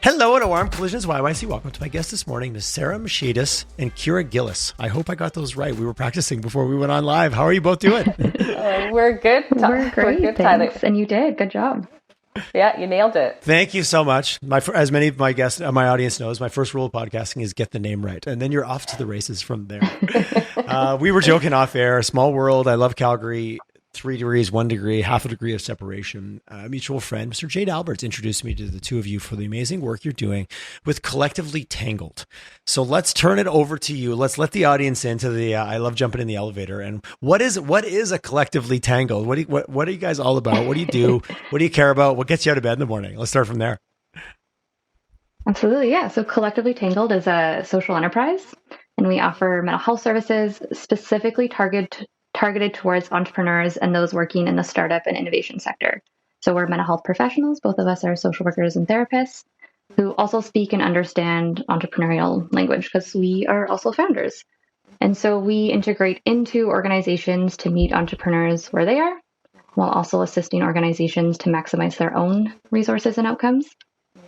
Hello and a warm collisions YYC. Welcome to my guest this morning, Ms. Sarah Mateshaytis and Keara Gillis. I hope I got those right. We were practicing before we went on live. How are you both doing? We're good. We're great, We're good, thanks. Tyler. And you did. Good job. Yeah, you nailed it. Thank you so much. As many of my guests, my audience knows, my first rule of podcasting is get the name right. And then you're off to the races from there. We were joking off air. Small world. I love Calgary. 3 degrees, 1 degree, half a degree of separation. A mutual friend, Mr. Jade Alberts, introduced me to the two of you for the amazing work you're doing with Collectively Tangled. So let's turn it over to you. Let's let the audience into the, I love jumping in the elevator. And what is a Collectively Tangled? What are you guys all about? What do you do? What do you care about? What gets you out of bed in the morning? Let's start from there. Absolutely. Yeah. So Collectively Tangled is a social enterprise, and we offer mental health services specifically targeted towards entrepreneurs and those working in the startup and innovation sector. So we're mental health professionals. Both of us are social workers and therapists who also speak and understand entrepreneurial language because we are also founders. And so we integrate into organizations to meet entrepreneurs where they are, while also assisting organizations to maximize their own resources and outcomes.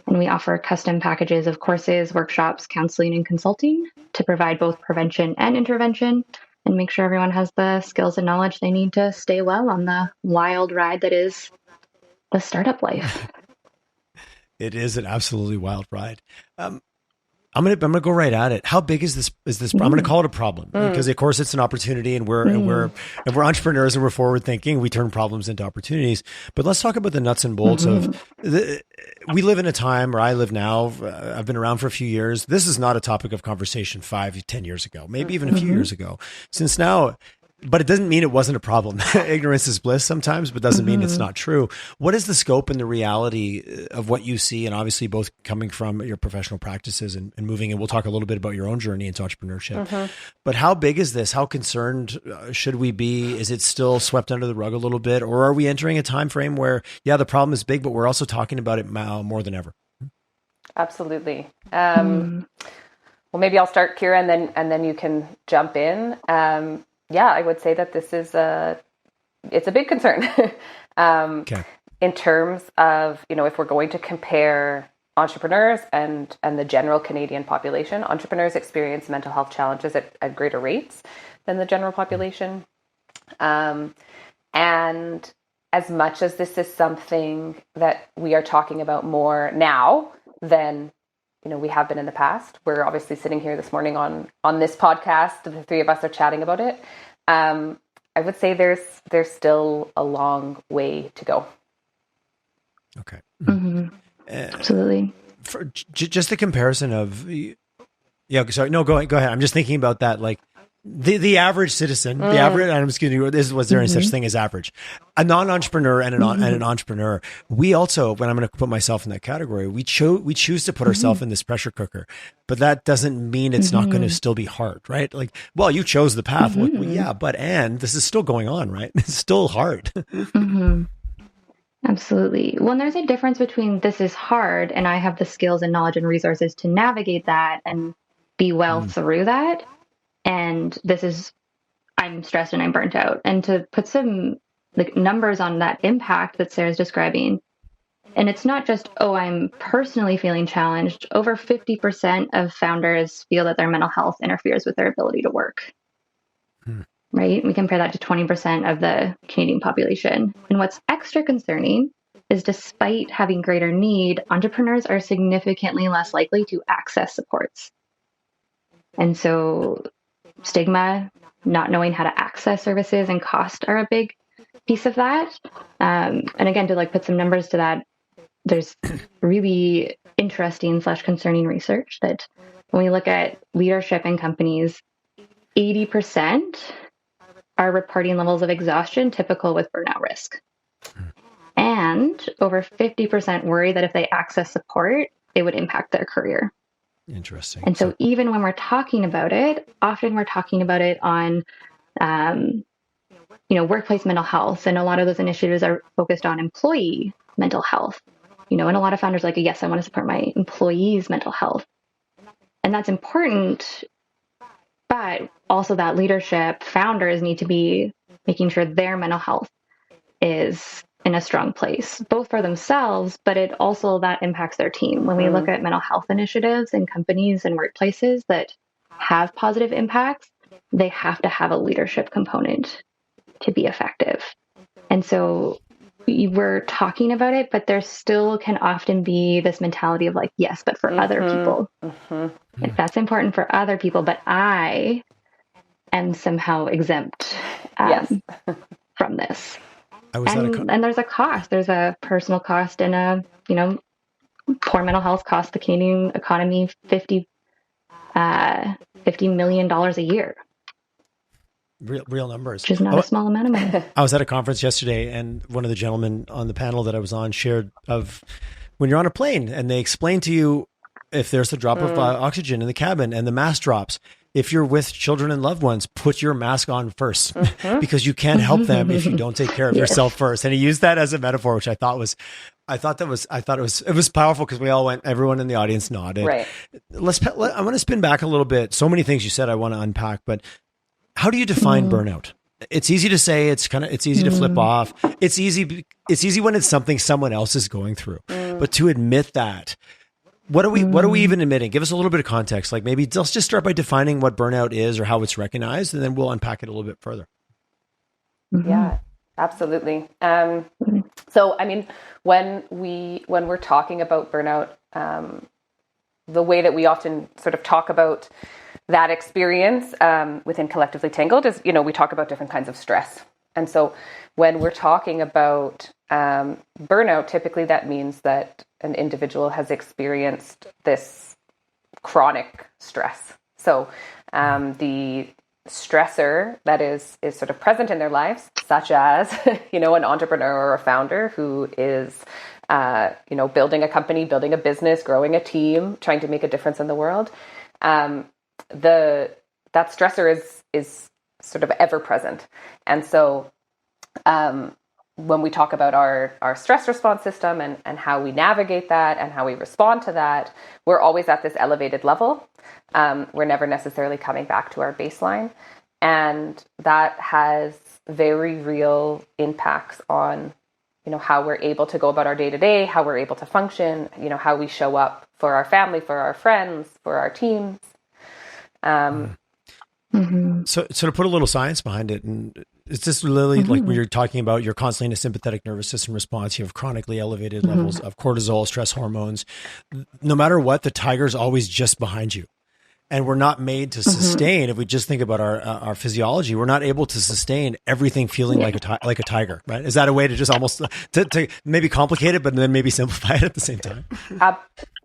And we offer custom packages of courses, workshops, counseling, and consulting to provide both prevention and intervention, and make sure everyone has the skills and knowledge they need to stay well on the wild ride that is the startup life. It is an absolutely wild ride. I'm gonna go right at it. How big is this? I'm gonna call it a problem because, of course, it's an opportunity, and we're entrepreneurs and we're forward thinking. We turn problems into opportunities. But let's talk about the nuts and bolts of. We live in a time, or I live now. I've been around for a few years. This is not a topic of conversation 5-10 years ago, maybe even a few years ago. Since now. But it doesn't mean it wasn't a problem. Ignorance is bliss sometimes, but doesn't mean it's not true. What is the scope and the reality of what you see? And obviously both coming from your professional practices and moving, and we'll talk a little bit about your own journey into entrepreneurship. But how big is this? How concerned should we be? Is it still swept under the rug a little bit? Or are we entering a time frame where, yeah, the problem is big, but we're also talking about it more than ever? Absolutely. Well, maybe I'll start, Keara, and then you can jump in. Yeah, I would say that this is it's a big concern. Okay. In terms of, if we're going to compare entrepreneurs and the general Canadian population, entrepreneurs experience mental health challenges at greater rates than the general population. And as much as this is something that we are talking about more now than we have been in the past. We're obviously sitting here this morning on this podcast. The three of us are chatting about it. I would say there's still a long way to go. Okay. Absolutely. For just the comparison of, yeah. Sorry, no, go ahead. I'm just thinking about that, like. The average citizen, the average, and I'm just kidding, was there any such thing as average? A non-entrepreneur and an entrepreneur. We also, when I'm going to put myself in that category, we choose to put ourselves in this pressure cooker, but that doesn't mean it's not going to still be hard, right? Like, well, you chose the path. Well, yeah, but this is still going on, right? It's still hard. Absolutely. Well, there's a difference between this is hard and I have the skills and knowledge and resources to navigate that and be well through that. And I'm stressed and I'm burnt out. And to put some numbers on that impact that Sarah's describing, and it's not just, I'm personally feeling challenged. Over 50% of founders feel that their mental health interferes with their ability to work. Right? We compare that to 20% of the Canadian population. And what's extra concerning is despite having greater need, entrepreneurs are significantly less likely to access supports. And so stigma, not knowing how to access services, and cost are a big piece of that. And again, to put some numbers to that, there's really interesting / concerning research that when we look at leadership in companies, 80% are reporting levels of exhaustion typical with burnout risk. And over 50% worry that if they access support, it would impact their career. Interesting. And so even when we're talking about it, often we're talking about it on, workplace mental health. And a lot of those initiatives are focused on employee mental health. And a lot of founders are like, yes, I want to support my employees' mental health. And that's important. But also that leadership, founders need to be making sure their mental health is in a strong place, both for themselves, but it also that impacts their team. When we look at mental health initiatives in companies and workplaces that have positive impacts, they have to have a leadership component to be effective. And so we're talking about it, but there still can often be this mentality of like, yes, but for other people. If that's important for other people, but I am somehow exempt from this. And there's a cost. There's a personal cost and a, poor mental health cost the Canadian economy $50 million a year. Real numbers. Which is not a small amount of money. I was at a conference yesterday, and one of the gentlemen on the panel that I was on shared of when you're on a plane and they explain to you if there's a drop of oxygen in the cabin and the mask drops. If you're with children and loved ones, put your mask on first because you can't help them if you don't take care of yourself first. And he used that as a metaphor, which I thought it was powerful because we all went, everyone in the audience nodded. Right. I want to spin back a little bit. So many things you said I want to unpack, but how do you define burnout? It's easy to say, it's easy to flip off. It's easy when it's something someone else is going through, but to admit that, what are we even admitting? Give us a little bit of context. Like maybe let's just start by defining what burnout is or how it's recognized, and then we'll unpack it a little bit further. Yeah, absolutely. So, I mean, when we're talking about burnout, the way that we often sort of talk about that experience within Collectively Tangled is, we talk about different kinds of stress. And so when we're talking about burnout, typically that means that an individual has experienced this chronic stress. So the stressor that is sort of present in their lives, such as, an entrepreneur or a founder who is, building a company, building a business, growing a team, trying to make a difference in the world. That stressor is sort of ever present. And so when we talk about our stress response system and how we navigate that and how we respond to that, we're always at this elevated level. We're never necessarily coming back to our baseline. And that has very real impacts on, how we're able to go about our day to day, how we're able to function, how we show up for our family, for our friends, for our teams. So to put a little science behind it, and it's just literally like when you're talking about you're constantly in a sympathetic nervous system response, you have chronically elevated levels of cortisol, stress hormones. No matter what, the tiger's always just behind you. And we're not made to sustain. If we just think about our physiology, we're not able to sustain everything feeling like a tiger, right? Is that a way to just almost to maybe complicate it, but then maybe simplify it at the same time?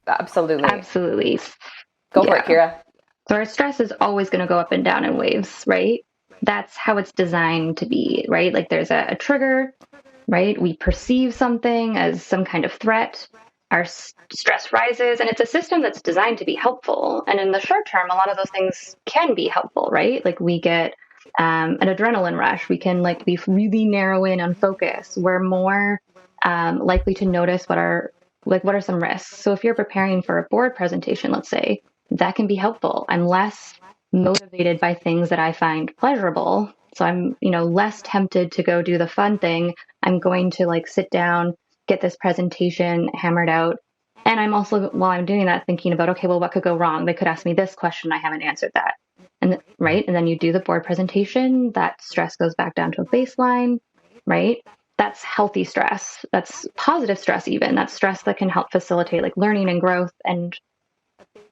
Absolutely. Go for it, Keara. So our stress is always going to go up and down in waves, right? That's how it's designed to be, right? Like there's a trigger, right? We perceive something as some kind of threat. Our stress rises, and it's a system that's designed to be helpful. And in the short term, a lot of those things can be helpful, right? Like we get an adrenaline rush. We can be really narrow in on focus. We're more likely to notice what are some risks. So if you're preparing for a board presentation, let's say, that can be helpful. I'm less motivated by things that I find pleasurable. So I'm, less tempted to go do the fun thing. I'm going to sit down, get this presentation hammered out. And I'm also, while I'm doing that, thinking about, okay, well, what could go wrong? They could ask me this question. I haven't answered that. And right. And then you do the board presentation, that stress goes back down to a baseline, right? That's healthy stress. That's positive stress even. That's stress that can help facilitate learning and growth. And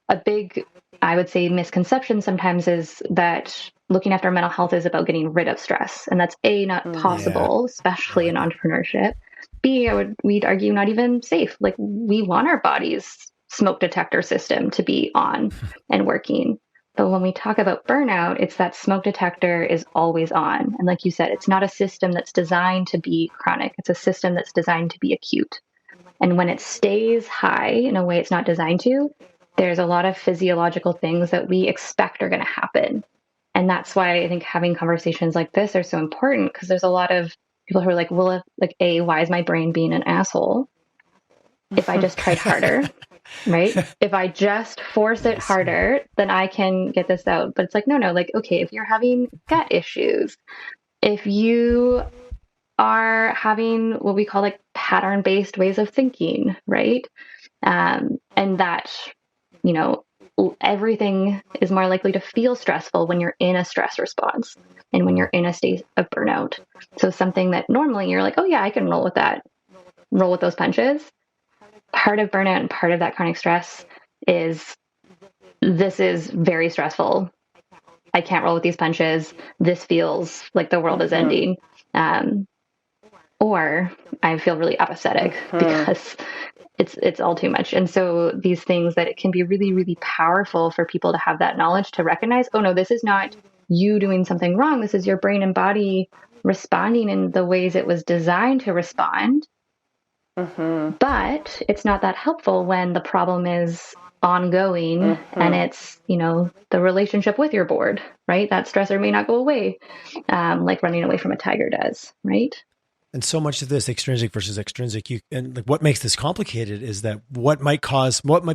a big, I would say, misconception sometimes is that looking after mental health is about getting rid of stress. And that's A, not possible, especially in entrepreneurship. B, we'd argue not even safe. We want our body's smoke detector system to be on and working. But when we talk about burnout, it's that smoke detector is always on. And like you said, it's not a system that's designed to be chronic. It's a system that's designed to be acute. And when it stays high in a way it's not designed to, there's a lot of physiological things that we expect are going to happen. And that's why I think having conversations like this are so important, because there's a lot of people who are like, well, why is my brain being an asshole? If I just tried harder, right? If I just force it harder, then I can get this out. But it's no, okay, if you're having gut issues, if you are having what we call like pattern-based ways of thinking, right? And that, you know, everything is more likely to feel stressful when you're in a stress response and when you're in a state of burnout. So something that normally you're like, oh yeah, I can roll with that, roll with those punches. Part of burnout and part of that chronic stress is this is very stressful. I can't roll with these punches. This feels like the world is ending. Or I feel really apathetic because it's all too much. And so these things that it can be really, really powerful for people to have that knowledge to recognize, oh no, this is not you doing something wrong. This is your brain and body responding in the ways it was designed to respond. But it's not that helpful when the problem is ongoing and it's, you know, the relationship with your board, right? That stressor may not go away, like running away from a tiger does, right? And so much of this extrinsic versus extrinsic, and like what makes this complicated is that what might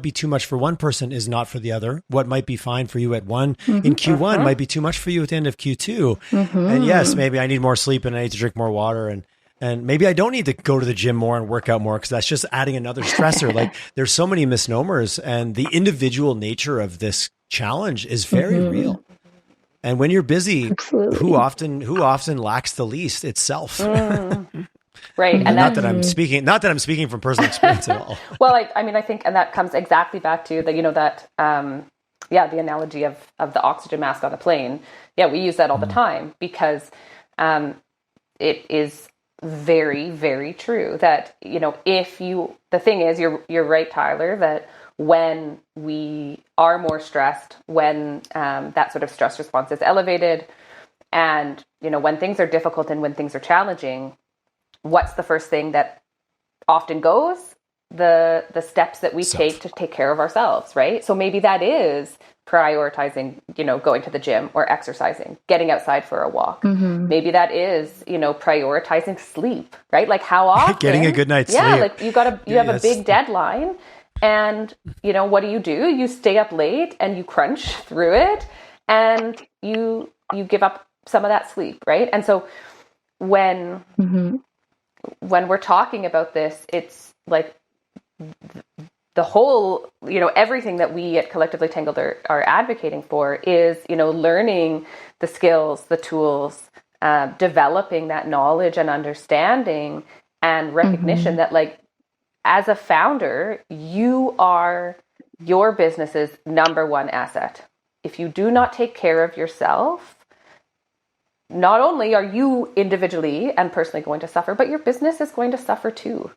be too much for one person is not for the other. What might be fine for you at one in Q1 might be too much for you at the end of Q2. And yes, maybe I need more sleep and I need to drink more water, and maybe I don't need to go to the gym more and work out more because that's just adding another stressor. Like there's so many misnomers, and the individual nature of this challenge is very real. And when you're busy, Absolutely. who often lacks the least? Itself. Right. And not that I'm speaking from personal experience at all. Well, I think, and that comes exactly back to the, you know, that, the analogy of the oxygen mask on a plane. Yeah, we use that all the time because it is very, very true that, you know, the thing is, you're right, Tyler, that when we are more stressed, when that sort of stress response is elevated, and, you know, when things are difficult and when things are challenging, what's the first thing that often goes? The steps that we take to take care of ourselves, right? So maybe that is prioritizing, you know, going to the gym or exercising, getting outside for a walk. Maybe that is, you know, prioritizing sleep, right? Like how often getting a good night's sleep. Yeah, like you have a big deadline, and you know, what do? You stay up late and you crunch through it, and you give up some of that sleep, right? And so when we're talking about this, it's like the whole, you know, everything that we at Collectively Tangled are advocating for is, you know, learning the skills, the tools, developing that knowledge and understanding and recognition that, like, as a founder, you are your business's number one asset. If you do not take care of yourself, not only are you individually and personally going to suffer, but your business is going to suffer too.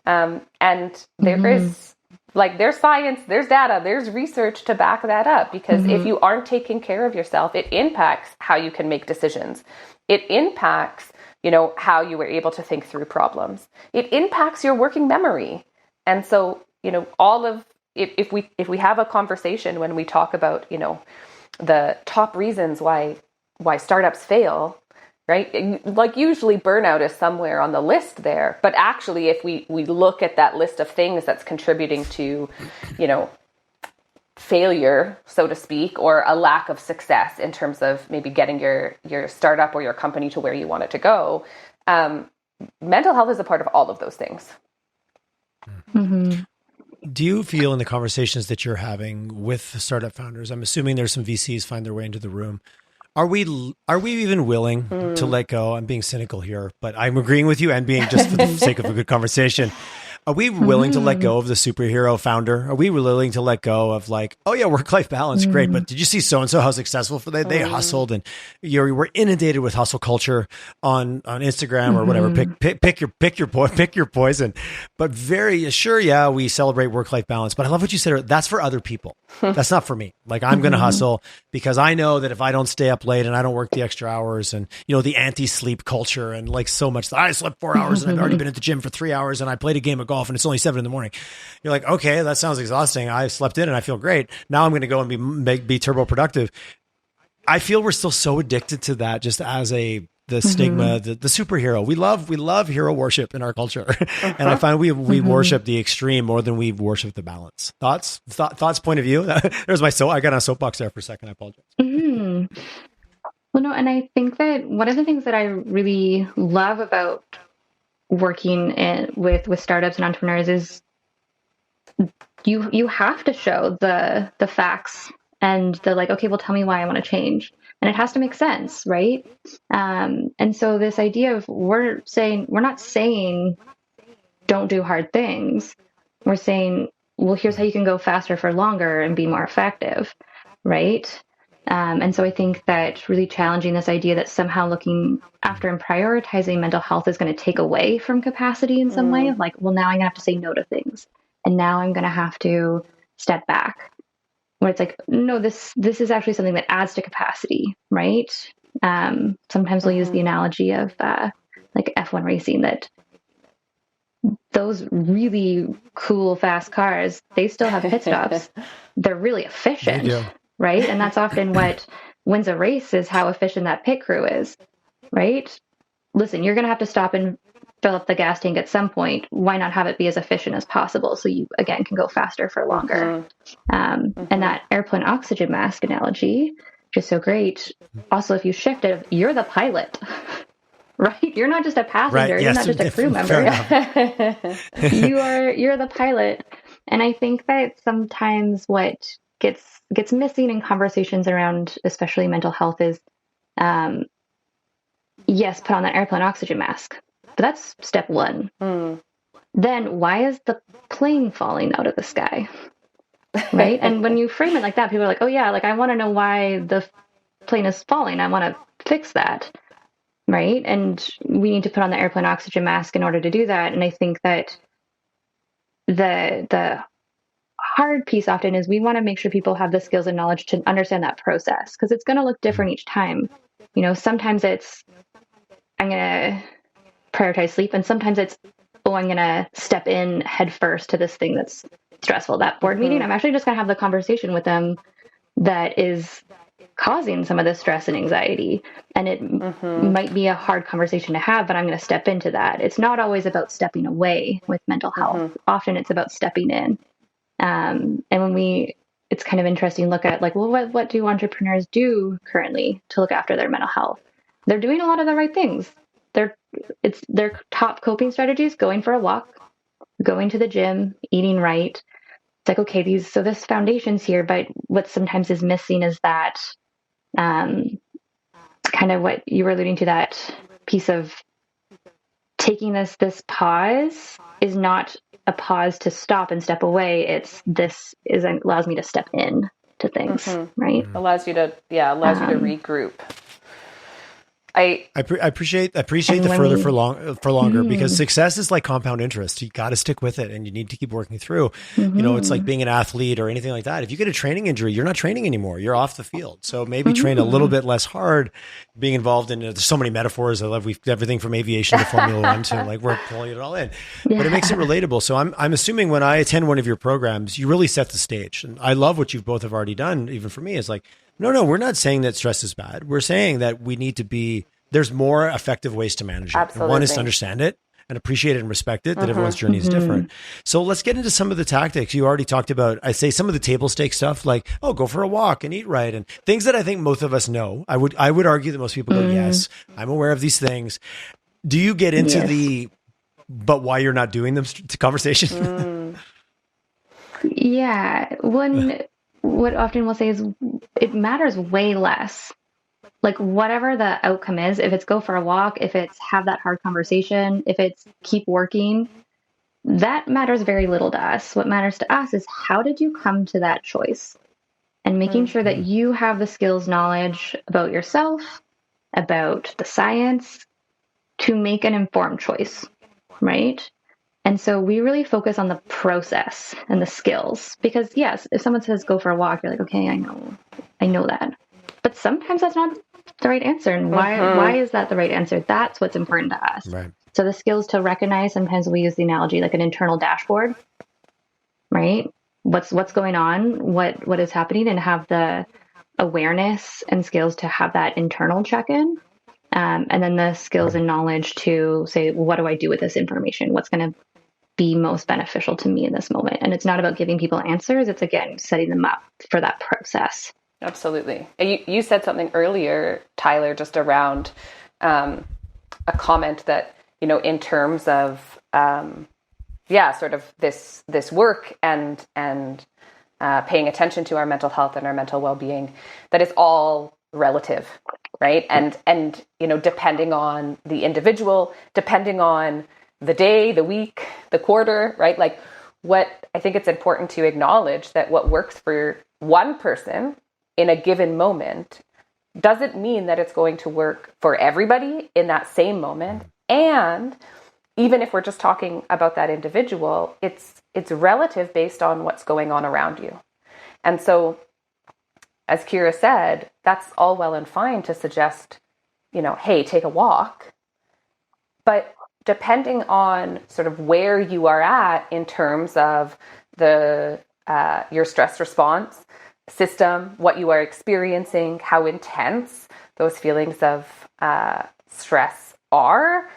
And there is, like, there's science, there's data, there's research to back that up, because if you aren't taking care of yourself, it impacts how you can make decisions. It impacts, you know, how you were able to think through problems. It impacts your working memory. And so, you know, if we have a conversation when we talk about, you know, the top reasons why startups fail, right? Like, usually burnout is somewhere on the list there, but actually if we look at that list of things that's contributing to, you know, failure, so to speak, or a lack of success in terms of maybe getting your startup or your company to where you want it to go, mental health is a part of all of those things. Do you feel in the conversations that you're having with startup founders, I'm assuming there's some VCs find their way into the room, are we even willing to let go? I'm being cynical here, but I'm agreeing with you and being, just for the sake of a good conversation. Are we willing to let go of the superhero founder? Are we willing to let go of, like, oh yeah, work-life balance, great, but did you see so-and-so how successful they hustled, and you were inundated with hustle culture on Instagram or whatever. Pick your poison. But very sure, yeah, we celebrate work-life balance. But I love what you said. That's for other people. That's not for me. Like, I'm going to hustle because I know that if I don't stay up late and I don't work the extra hours, and, you know, the anti-sleep culture, and like so much, I slept 4 hours and I've already been at the gym for 3 hours and I played a game of golf and it's only 7 a.m. You're like, okay, that sounds exhausting. I slept in and I feel great. Now I'm going to go and be turbo productive. I feel we're still so addicted to that, just as the stigma, the superhero. We love hero worship in our culture. And I find we worship the extreme more than we worship the balance. Thoughts, point of view. There's I got on a soapbox there for a second. I apologize. Well, no, and I think that one of the things that I really love about working with startups and entrepreneurs is you have to show the facts and the like, okay, well, tell me why I want to change. And it has to make sense, right? And so this idea of we're not saying don't do hard things. We're saying, well, here's how you can go faster for longer and be more effective, right? And so I think that really challenging this idea that somehow looking after and prioritizing mental health is going to take away from capacity in some way of like, well, now I'm going to have to say no to things. And now I'm going to have to step back. Where it's like, no, this is actually something that adds to capacity, right? Sometimes we'll use the analogy of like F1 racing, that those really cool, fast cars, they still have pit stops. They're really efficient, right? And that's often what wins a race, is how efficient that pit crew is, right? Listen, you're going to have to stop and fill up the gas tank at some point. Why not have it be as efficient as possible so you, again, can go faster for longer? And that airplane oxygen mask analogy, which is so great. Also, if you shift it, you're the pilot. Right? You're not just a passenger. Right. You're not just a crew member. You're the pilot. And I think that sometimes what gets missing in conversations around, especially mental health, is, yes, put on that airplane oxygen mask. But that's step one. Then why is the plane falling out of the sky? Right? And when you frame it like that, people are like, oh yeah, like I want to know why the plane is falling. I want to fix that. Right. And we need to put on the airplane oxygen mask in order to do that. And I think that the hard piece often is we want to make sure people have the skills and knowledge to understand that process, because it's going to look different each time. You know, sometimes it's, I'm going to prioritize sleep. And sometimes it's, oh, I'm going to step in head first to this thing that's stressful. That board meeting, I'm actually just going to have the conversation with them that is causing some of the stress and anxiety. And it might be a hard conversation to have, but I'm going to step into that. It's not always about stepping away with mental health. Often it's about stepping in. And it's kind of interesting to look at like, well, what do entrepreneurs do currently to look after their mental health? They're doing a lot of the right things. It's their top coping strategies: going for a walk, going to the gym, eating right. It's like, okay, this foundation's here, but what sometimes is missing is that, kind of what you were alluding to, that piece of taking this pause is not a pause to stop and step away. Allows me to step in to things, right? Allows you to regroup. I appreciate the further for longer, because success is like compound interest. You got to stick with it, and you need to keep working through. You know, it's like being an athlete or anything like that. If you get a training injury, you're not training anymore. You're off the field. So maybe train a little bit less hard. Being involved in, there's so many metaphors. I love everything from aviation to Formula One to like we're pulling it all in, but it makes it relatable. So I'm assuming when I attend one of your programs, you really set the stage, and I love what you both have already done. Even for me, it's like, no, we're not saying that stress is bad. We're saying that we need to there's more effective ways to manage it. Absolutely. And one is to understand it and appreciate it and respect it, that everyone's journey is different. So let's get into some of the tactics. You already talked about, I say some of the table stake stuff, like, oh, go for a walk and eat right, and things that I think most of us know. I would argue that most people go, yes, I'm aware of these things. Do you get into but why you're not doing them conversation? Yeah. What often we'll say is it matters way less. Like whatever the outcome is, if it's go for a walk, if it's have that hard conversation, if it's keep working, that matters very little to us. What matters to us is how did you come to that choice? And making sure that you have the skills, knowledge about yourself, about the science, to make an informed choice, right? And so we really focus on the process and the skills, because yes, if someone says go for a walk, you're like, okay, I know that. But sometimes that's not the right answer. And why is that the right answer? That's what's important to us. Right. So the skills to recognize, sometimes we use the analogy like an internal dashboard, right? What's going on, what is happening, and have the awareness and skills to have that internal check-in. And then the skills and knowledge to say, well, what do I do with this information? What's going to be most beneficial to me in this moment? And it's not about giving people answers. It's, again, setting them up for that process. Absolutely. You said something earlier, Tyler, just around a comment that, in terms of, sort of this work and paying attention to our mental health and our mental well-being, that it's all relative, right? And depending on the individual, depending on the day, the week, the quarter, right? Like, what I think it's important to acknowledge that what works for one person in a given moment doesn't mean that it's going to work for everybody in that same moment. And even if we're just talking about that individual, it's relative based on what's going on around you. And so, as Keara said, that's all well and fine to suggest, hey, take a walk. But depending on sort of where you are at in terms of your stress response system, what you are experiencing, how intense those feelings of stress are,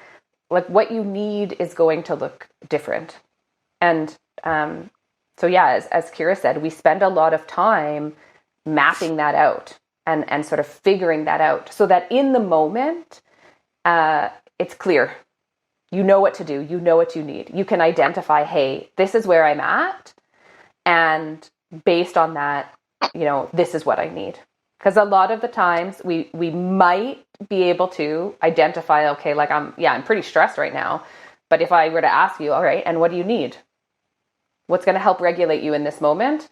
like what you need is going to look different. And so as Keara said, we spend a lot of time mapping that out and sort of figuring that out so that in the moment, it's clear. You know what to do. You know what you need. You can identify, hey, this is where I'm at. And based on that, this is what I need. Because a lot of the times we might be able to identify, okay, like I'm pretty stressed right now. But if I were to ask you, all right, and what do you need? What's going to help regulate you in this moment?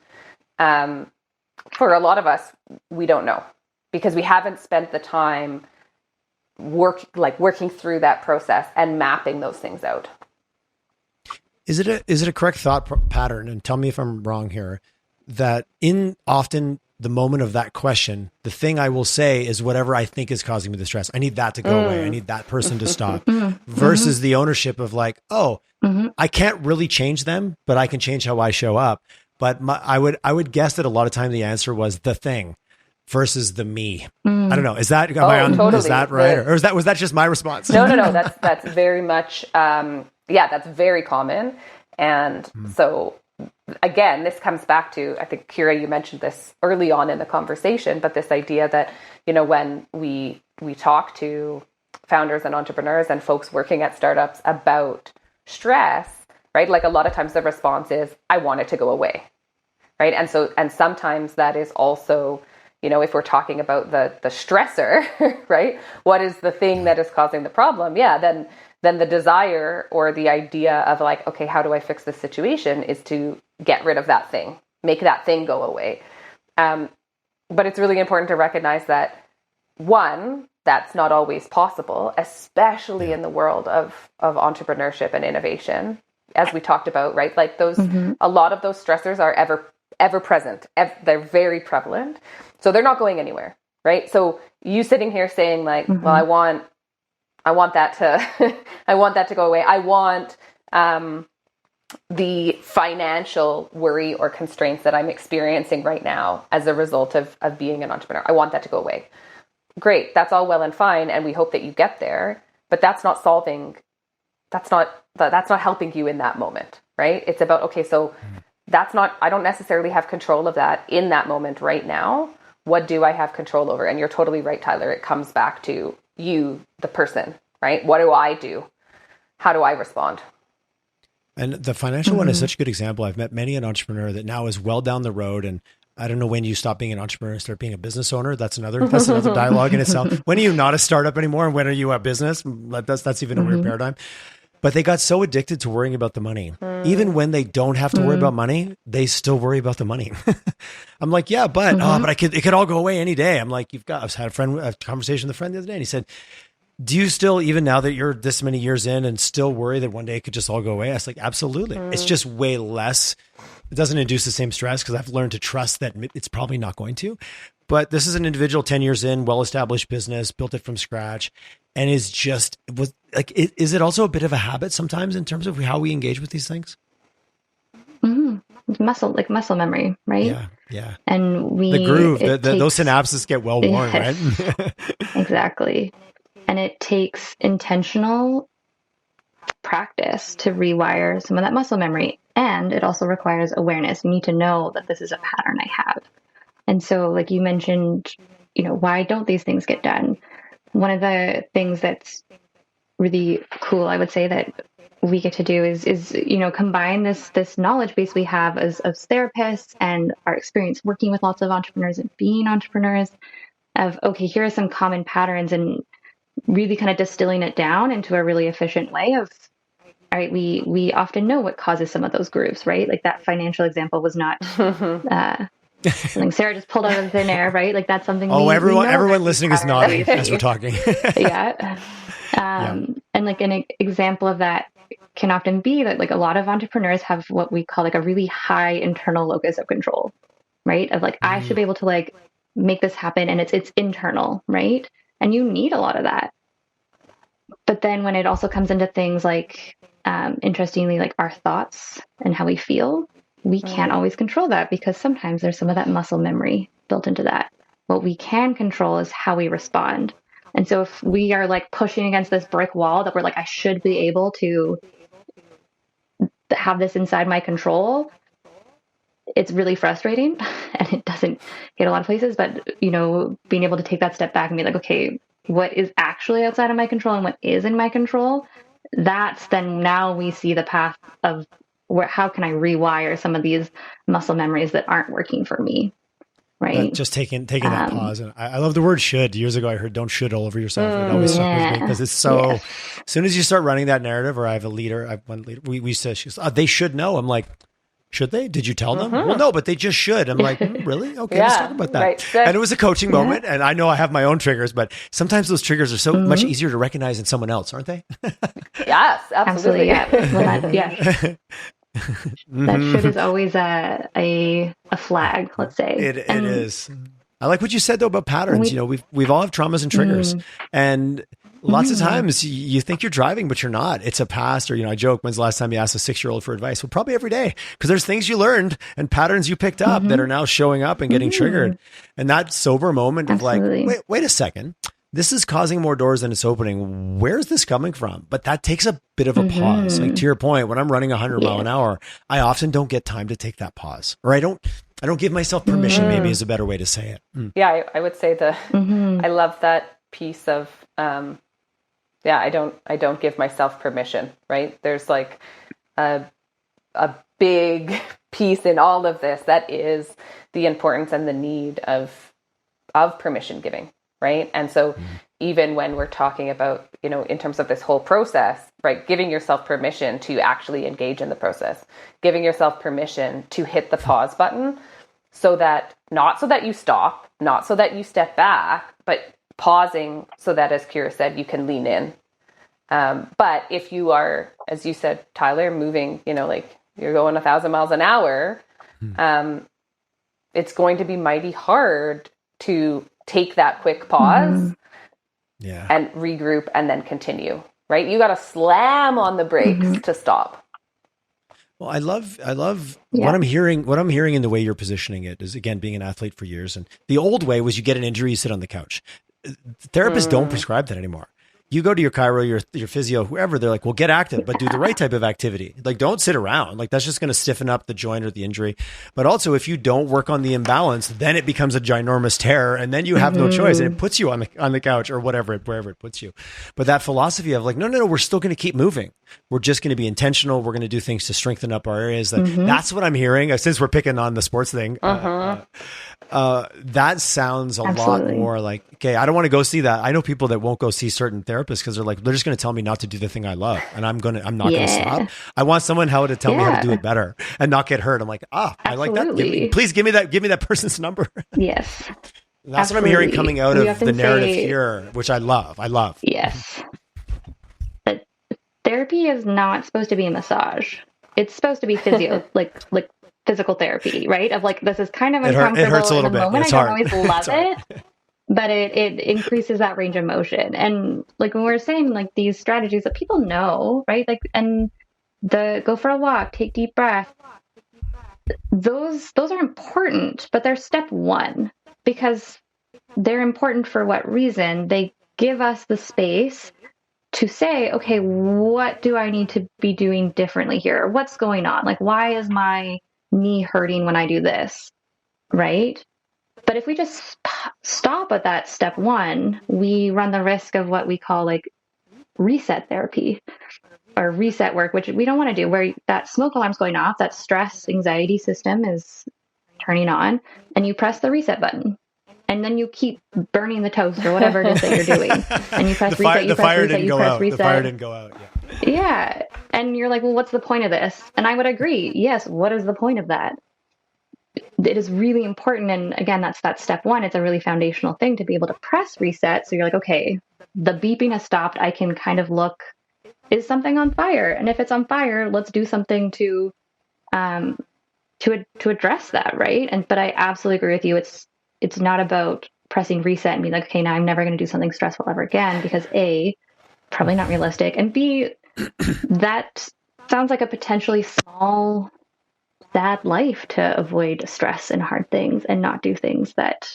For a lot of us, we don't know because we haven't spent the time working through that process and mapping those things out. Is it a correct thought pattern? And tell me if I'm wrong here, that in often the moment of that question, the thing I will say is whatever I think is causing me the stress. I need that to go away. I need that person to stop versus the ownership of like, I can't really change them, but I can change how I show up. But I would guess that a lot of time the answer was the thing versus the me. I don't know. Is that, totally. Is that right? Or was that just my response? No. That's very much, that's very common. And so again, this comes back to, I think, Keara, you mentioned this early on in the conversation, but this idea that, when we talk to founders and entrepreneurs and folks working at startups about stress, right? Like a lot of times the response is, I want it to go away, right? And sometimes that is also, if we're talking about the stressor, right? What is the thing that is causing the problem? Yeah, then the desire or the idea of like, okay, how do I fix this situation is to get rid of that thing, make that thing go away. But it's really important to recognize that, one, that's not always possible, especially in the world of entrepreneurship and innovation, as we talked about, right? Like those, a lot of those stressors are ever present. They're very prevalent. So they're not going anywhere, right? So you sitting here saying like, well, I want that to, I want that to go away. I want the financial worry or constraints that I'm experiencing right now as a result of being an entrepreneur. I want that to go away. Great. That's all well and fine. And we hope that you get there, but that's not helping you in that moment, right? It's about, okay, so I don't necessarily have control of that in that moment right now. What do I have control over? And you're totally right, Tyler. It comes back to you, the person, right? What do I do? How do I respond? And the financial one is such a good example. I've met many an entrepreneur that now is well down the road. And I don't know when you stop being an entrepreneur and start being a business owner. That's another dialogue in itself. When are you not a startup anymore? And when are you a business? That's even a weird paradigm. But they got so addicted to worrying about the money. Even when they don't have to worry about money, they still worry about the money. I'm like, yeah, but it could all go away any day. I'm like, I've had a conversation with a friend the other day, and he said, do you still, even now that you're this many years in, and still worry that one day it could just all go away? I was like, absolutely. It's just way less. It doesn't induce the same stress because I've learned to trust that it's probably not going to. But this is an individual 10 years in, well-established business, built it from scratch. And is it also a bit of a habit sometimes in terms of how we engage with these things? Muscle memory, right? Yeah. And the groove, those synapses get well worn, right? Exactly. And it takes intentional practice to rewire some of that muscle memory. And it also requires awareness. You need to know that this is a pattern I have. And so, like you mentioned, why don't these things get done? One of the things that's really cool, I would say, that we get to do is combine this knowledge base we have as therapists and our experience working with lots of entrepreneurs and being entrepreneurs of, okay, here are some common patterns, and really kind of distilling it down into a really efficient way of, all right, we often know what causes some of those grooves, right? Like that financial example was not something Sarah just pulled out of thin air, right? Like that's something. Everyone listening is nodding as we're talking. Yeah. And like an example of that can often be that like a lot of entrepreneurs have what we call like a really high internal locus of control, right? Of like, I should be able to like make this happen, and it's internal, right? And you need a lot of that. But then when it also comes into things like, interestingly, like our thoughts and how we feel, we can't always control that, because sometimes there's some of that muscle memory built into that. What we can control is how we respond. And so if we are like pushing against this brick wall that we're like, I should be able to have this inside my control, it's really frustrating and it doesn't hit a lot of places. But, being able to take that step back and be like, okay, what is actually outside of my control and what is in my control? That's then now we see the path of how can I rewire some of these muscle memories that aren't working for me. Right. Just taking that pause. And I love the word should. Years ago, I heard don't should all over yourself. It always stuck with me because it's so, as soon as you start running that narrative, or I have one leader, we said, they should know. I'm like, should they? Did you tell them? Well, no, but they just should. I'm like, really? Okay, let's talk about that. Right. And it was a coaching moment. And I know I have my own triggers, but sometimes those triggers are so much easier to recognize in someone else, aren't they? Yes, absolutely. Yeah. That should is always a flag, let's say. It is. I like what you said though about patterns. We've all have traumas and triggers, and lots of times you think you're driving, but you're not. It's a past, or I joke, when's the last time you asked a 6-year-old for advice? Well, probably every day, because there's things you learned and patterns you picked up that are now showing up and getting triggered. And that sober moment of like, wait a second. This is causing more doors than it's opening. Where's this coming from? But that takes a bit of a pause. Like to your point, when I'm running 100 mile an hour, I often don't get time to take that pause, or I don't give myself permission, maybe is a better way to say it. Yeah, I would say I love that piece of, I don't give myself permission, right? There's like a big piece in all of this that is the importance and the need of permission giving. Right. And so even when we're talking about, in terms of this whole process, right, giving yourself permission to actually engage in the process, giving yourself permission to hit the pause button, not so that you stop, not so that you step back, but pausing so that, as Keara said, you can lean in. But if you are, as you said, Tyler, moving, like you're going 1,000 miles an hour, it's going to be mighty hard to take that quick pause and regroup and then continue, right? You got to slam on the brakes to stop. Well, I love what I'm hearing in the way you're positioning it is, again, being an athlete for years. And the old way was you get an injury, you sit on the couch. Therapists don't prescribe that anymore. You go to your chiro, your physio, whoever, they're like, well, get active, but do the right type of activity. Like, don't sit around. Like, that's just going to stiffen up the joint or the injury. But also, if you don't work on the imbalance, then it becomes a ginormous tear, and then you have no choice, and it puts you on the couch or wherever it puts you. But that philosophy of like, no, we're still going to keep moving. We're just going to be intentional. We're going to do things to strengthen up our areas. That's what I'm hearing. Since we're picking on the sports thing, that sounds a lot more like, okay, I don't want to go see that. I know people that won't go see certain therapists because they're just going to tell me not to do the thing I love, and I'm not going to stop. I want someone to tell me how to do it better and not get hurt. I'm like, I like that. Please give me that person's number. Yes. That's what I'm hearing coming out of the narrative here, which I love. Yes. But therapy is not supposed to be a massage. It's supposed to be physio, like physical therapy, right? Of like, this is kind of uncomfortable. It hurts a little bit. Moment. I don't always love it, but it increases that range of motion. And like when we're saying like these strategies that people know, right? Like, and go for a walk, take deep breath. Those are important, but they're step one because they're important for what reason? They give us the space to say, okay, what do I need to be doing differently here? What's going on? Like, why is my knee hurting when I do this? Right? But if we just stop at that step one, we run the risk of what we call like reset therapy or reset work, which we don't want to do, where that smoke alarm's going off, that stress anxiety system is turning on, and you press the reset button. And then you keep burning the toast or whatever it is that you're doing. And you press reset, you press reset, you press reset. The fire didn't go out. Yeah. And you're like, well, what's the point of this? And I would agree. Yes. What is the point of that? It is really important. And again, that's that step one. It's a really foundational thing to be able to press reset. So you're like, okay, the beeping has stopped. I can kind of look, is something on fire? And if it's on fire, let's do something to address that. Right. But I absolutely agree with you. It's not about pressing reset and being like, okay, now I'm never going to do something stressful ever again, because A, probably not realistic. And B, that sounds like a potentially small, sad life to avoid stress and hard things and not do things that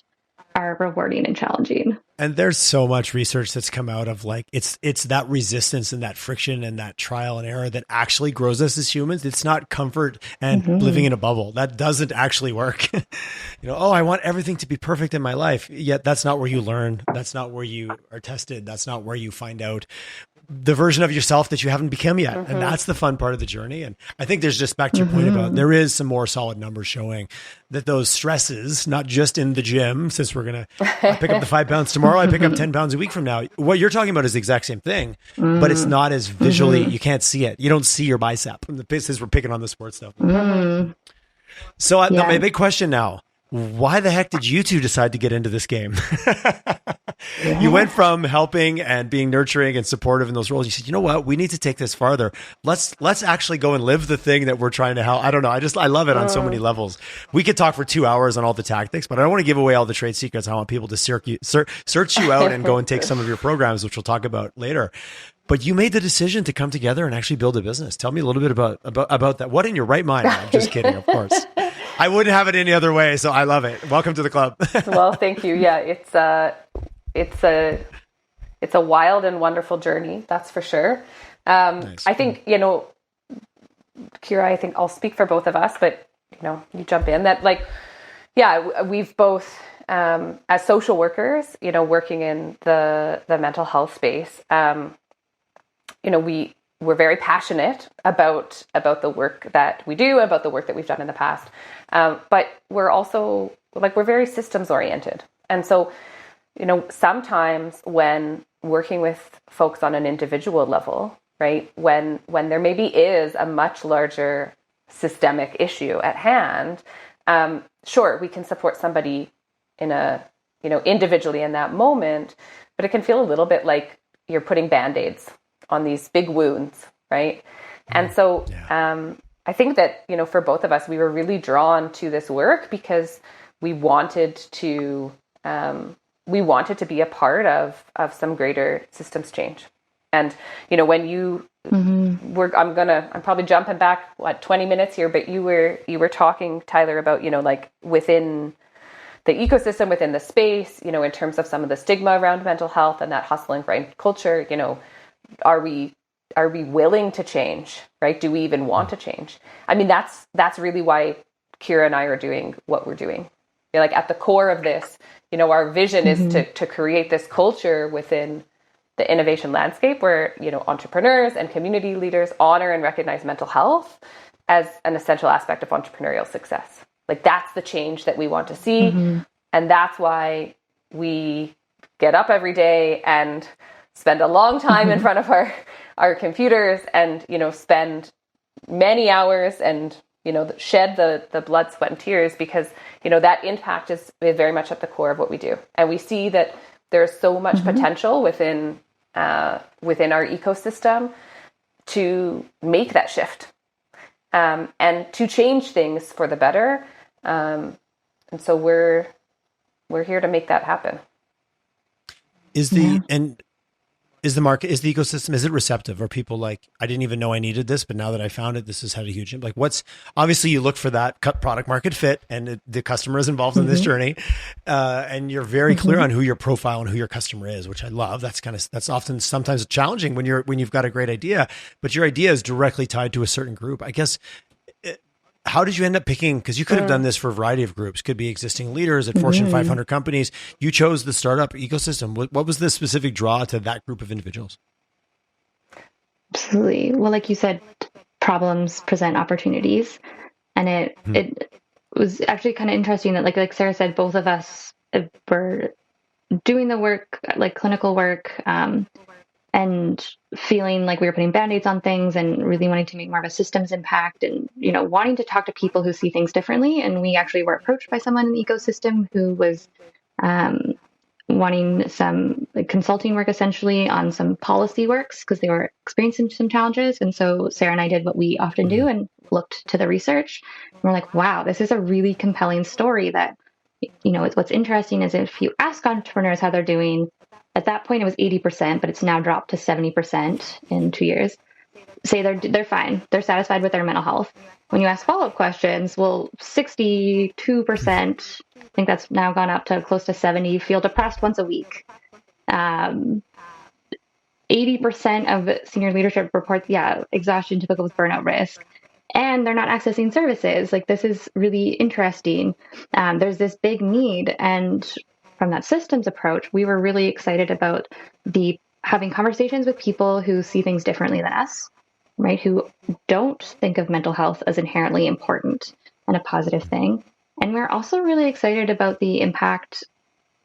are rewarding and challenging. And there's so much research that's come out of like, it's that resistance and that friction and that trial and error that actually grows us as humans. It's not comfort and living in a bubble. That doesn't actually work. I want everything to be perfect in my life. Yet that's not where you learn. That's not where you are tested. That's not where you find out the version of yourself that you haven't become yet. And that's the fun part of the journey. And I think there's just back to your point about, there is some more solid numbers showing that those stresses, not just in the gym, since we're going to pick up the 5 pounds tomorrow, I pick up 10 pounds a week from now. What you're talking about is the exact same thing, but it's not as visually, you can't see it. You don't see your bicep. And since we're picking on the sports stuff. So my big question now, why the heck did you two decide to get into this game? You went from helping and being nurturing and supportive in those roles. You said, you know what, we need to take this farther. Let's actually go and live the thing that we're trying to help. I don't know. I love it on so many levels. We could talk for 2 hours on all the tactics, but I don't want to give away all the trade secrets. I want people to search you out and go and take some of your programs, which we'll talk about later. But you made the decision to come together and actually build a business. Tell me a little bit about that. What in your right mind? I'm just kidding, of course. I wouldn't have it any other way, so I love it. Welcome to the club. Well, thank you. Yeah, it's a wild and wonderful journey, that's for sure. Nice. I think, Keara, I think I'll speak for both of us, but you jump in. That we've both as social workers, working in the mental health space, we're very passionate about the work that we do, about the work that we've done in the past. But we're also we're very systems oriented. And so, sometimes when working with folks on an individual level, right, when there maybe is a much larger systemic issue at hand, sure, we can support somebody in individually in that moment, but it can feel a little bit like you're putting Band-Aids on these big wounds, right? And so I think that, for both of us, we were really drawn to this work because we wanted to be a part of some greater systems change. And, when you I'm probably jumping back 20 minutes here, but you were talking, Tyler, about, within the ecosystem, within the space, in terms of some of the stigma around mental health and that hustle and grind culture, are we willing to change, right? Do we even want to change? I mean, that's really why Keara and I are doing what we're doing. At the core of this, our vision is to create this culture within the innovation landscape where, entrepreneurs and community leaders honor and recognize mental health as an essential aspect of entrepreneurial success. That's the change that we want to see. And that's why we get up every day and spend a long time in front of our computers and, spend many hours and, shed the blood, sweat, and tears because, that impact is very much at the core of what we do. And we see that there's so much potential within our ecosystem to make that shift and to change things for the better. And so we're here to make that happen. Is the market, is the ecosystem, is it receptive? Are people like, I didn't even know I needed this, but now that I found it, this has had a huge impact? Obviously you look for that product market fit and the customer is involved in this journey. And you're very clear on who your profile and who your customer is, which I love. That's often sometimes challenging when you've got a great idea, but your idea is directly tied to a certain group. I guess, how did you end up picking, because you could have done this for a variety of groups, could be existing leaders at Fortune 500 companies. You chose the startup ecosystem. What was the specific draw to that group of individuals? Absolutely. Well, like you said, problems present opportunities. And it was actually kind of interesting that like Sarah said, both of us were doing the work, like clinical work, and feeling like we were putting band-aids on things and really wanting to make more of a systems impact and, wanting to talk to people who see things differently. And we actually were approached by someone in the ecosystem who was wanting some consulting work essentially on some policy works because they were experiencing some challenges. And so Sarah and I did what we often do and looked to the research. And we're like, wow, this is a really compelling story that, what's interesting is if you ask entrepreneurs how they're doing, at that point it was 80%, but it's now dropped to 70% in 2 years. Say they're fine. They're satisfied with their mental health. When you ask follow-up questions, well, 62%, I think that's now gone up to close to 70, feel depressed once a week. 80% of senior leadership reports, exhaustion typical with burnout risk. And they're not accessing services. Like, this is really interesting. There's this big need. And from that systems approach, we were really excited about having conversations with people who see things differently than us, right? Who don't think of mental health as inherently important and a positive thing. And we're also really excited about the impact